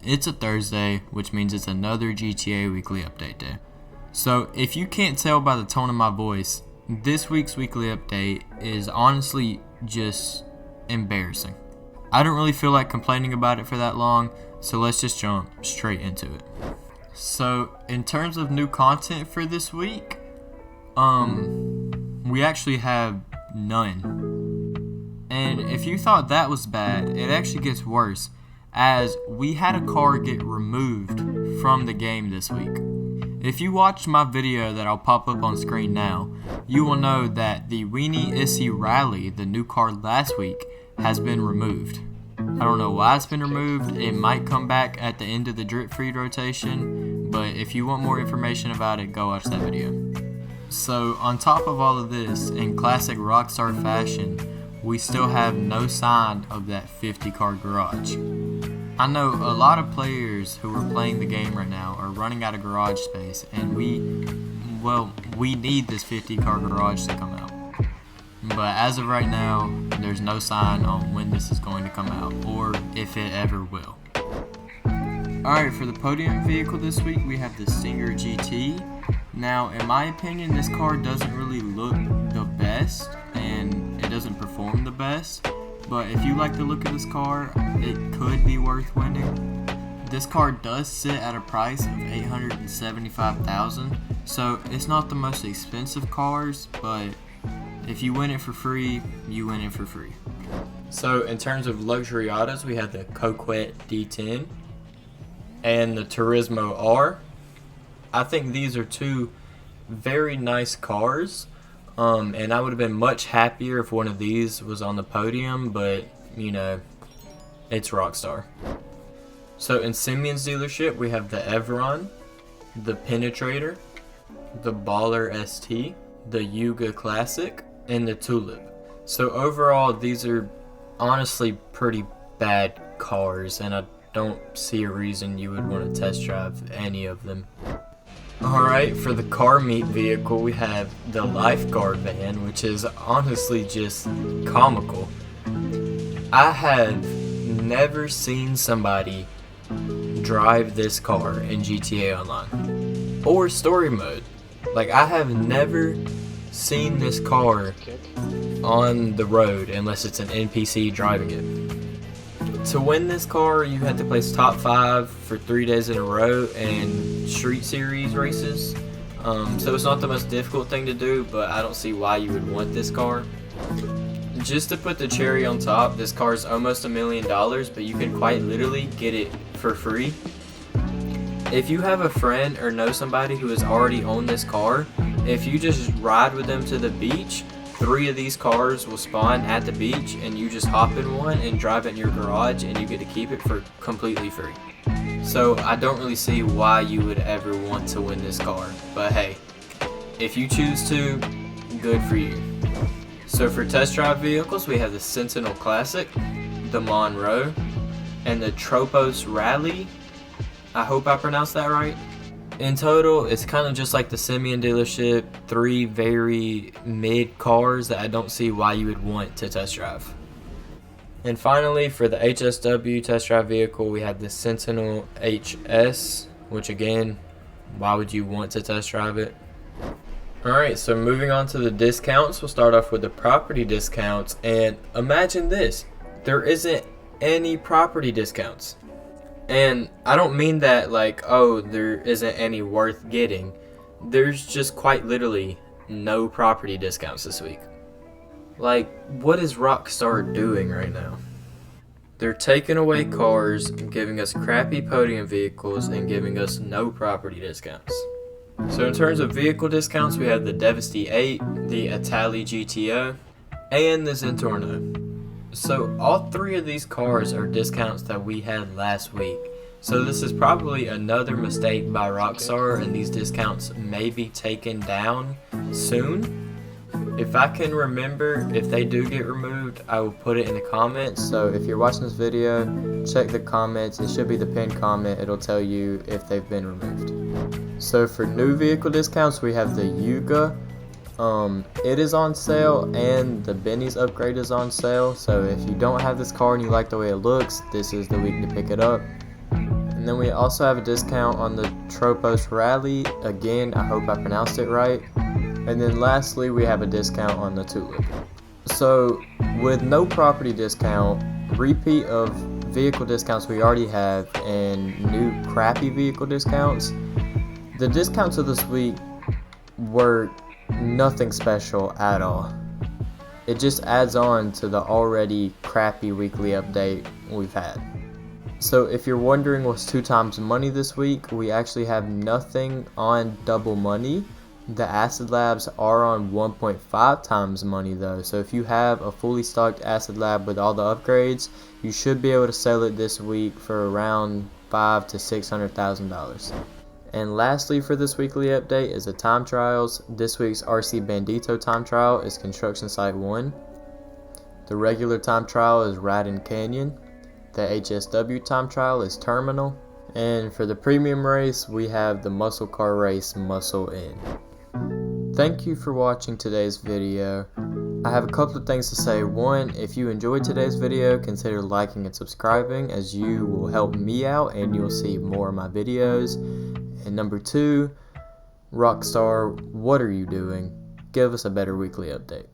it's a Thursday, which means it's another GTA weekly update day. So if you can't tell by the tone of my voice, this week's weekly update is honestly just embarrassing. I don't really feel like complaining about it for that long, so let's just jump straight into it. So in terms of new content for this week, we actually have none. And if you thought that was bad, it actually gets worse, as we had a car get removed from the game this week. If you watched my video that I'll pop up on screen now, you will know that the Issi Rally, the new car last week, has been removed. I don't know why it's been removed. It might come back at the end of the drip feed rotation, but if you want more information about it, go watch that video. So on top of all of this, in classic Rockstar fashion, we still have no sign of that 50 car garage. I know a lot of players who are playing the game right now are running out of garage space, and we need this 50 car garage to come out. But as of right now, there's no sign on when this is going to come out, or if it ever will. Alright, for the podium vehicle this week, we have the Stinger GT. Now, in my opinion, this car doesn't really look the best, and it doesn't perform the best. But if you like the look of this car, it could be worth winning. This car does sit at a price of $875,000, so it's not the most expensive cars, but if you win it for free, you win it for free. So in terms of luxury autos, we have the Coquette D10 and the Turismo R. I think these are two very nice cars. And I would have been much happier if one of these was on the podium, but, you know, it's Rockstar. So in Simeon's dealership, we have the Evron, the Penetrator, the Baller ST, the Yuga Classic, and the Tulip. So overall, these are honestly pretty bad cars, and I don't see a reason you would want to test drive any of them. Alright, for the car meet vehicle, we have the lifeguard van, which is honestly just comical. I have never seen somebody drive this car in GTA Online or story mode. Like, I have never seen this car on the road unless it's an NPC driving it. To win this car, you had to place top 5 for 3 days in a row in Street Series races. So it's not the most difficult thing to do, but I don't see why you would want this car. Just to put the cherry on top, this car is almost $1 million, but you can quite literally get it for free. If you have a friend or know somebody who has already owned this car, if you just ride with them to the beach, 3 of these cars will spawn at the beach, and you just hop in one and drive it in your garage, and you get to keep it for completely free. So I don't really see why you would ever want to win this car, but hey, if you choose to, good for you. So for test drive vehicles, we have the Sentinel Classic, the Monroe, and the Tropos Rally. I hope I pronounced that right. In total, it's kind of just like the Simeon dealership, 3 very mid cars that I don't see why you would want to test drive. And finally, for the HSW test drive vehicle, we have the Sentinel HS, which again, why would you want to test drive it? Alright, so moving on to the discounts, we'll start off with the property discounts, and imagine this, there isn't any property discounts. And I don't mean that like, oh, there isn't any worth getting. There's just quite literally no property discounts this week. Like, what is Rockstar doing right now? They're taking away cars, giving us crappy podium vehicles, and giving us no property discounts. So in terms of vehicle discounts, we have the Devasty 8, the Itali GTO, and the Zentorno. So all 3 of these cars are discounts that we had last week. So this is probably another mistake by Rockstar, and these discounts may be taken down soon. If I can remember, if they do get removed, I will put it in the comments. So if you're watching this video, check the comments. It should be the pinned comment. It'll tell you if they've been removed. So for new vehicle discounts, we have the Yuga. It is on sale, and the Benny's upgrade is on sale. So if you don't have this car and you like the way it looks, this is the week to pick it up. And then we also have a discount on the Tropos Rally. Again, I hope I pronounced it right. And then lastly, we have a discount on the Tulip. So with no property discount, repeat of vehicle discounts we already have, and new crappy vehicle discounts, the discounts of this week were nothing special at all. It just adds on to the already crappy weekly update we've had. So if you're wondering what's 2 times money this week, we actually have nothing on double money. The Acid Labs are on 1.5 times money though, so if you have a fully stocked Acid Lab with all the upgrades, you should be able to sell it this week for around $500,000 to $600,000. And lastly for this weekly update is the time trials. This week's RC Bandito time trial is Construction Site 1. The regular time trial is Radin Canyon. The HSW time trial is Terminal. And for the premium race, we have the muscle car race Muscle In. Thank you for watching today's video. I have a couple of things to say. One, if you enjoyed today's video, consider liking and subscribing, as you will help me out and you'll see more of my videos. And number 2, Rockstar, what are you doing? Give us a better weekly update.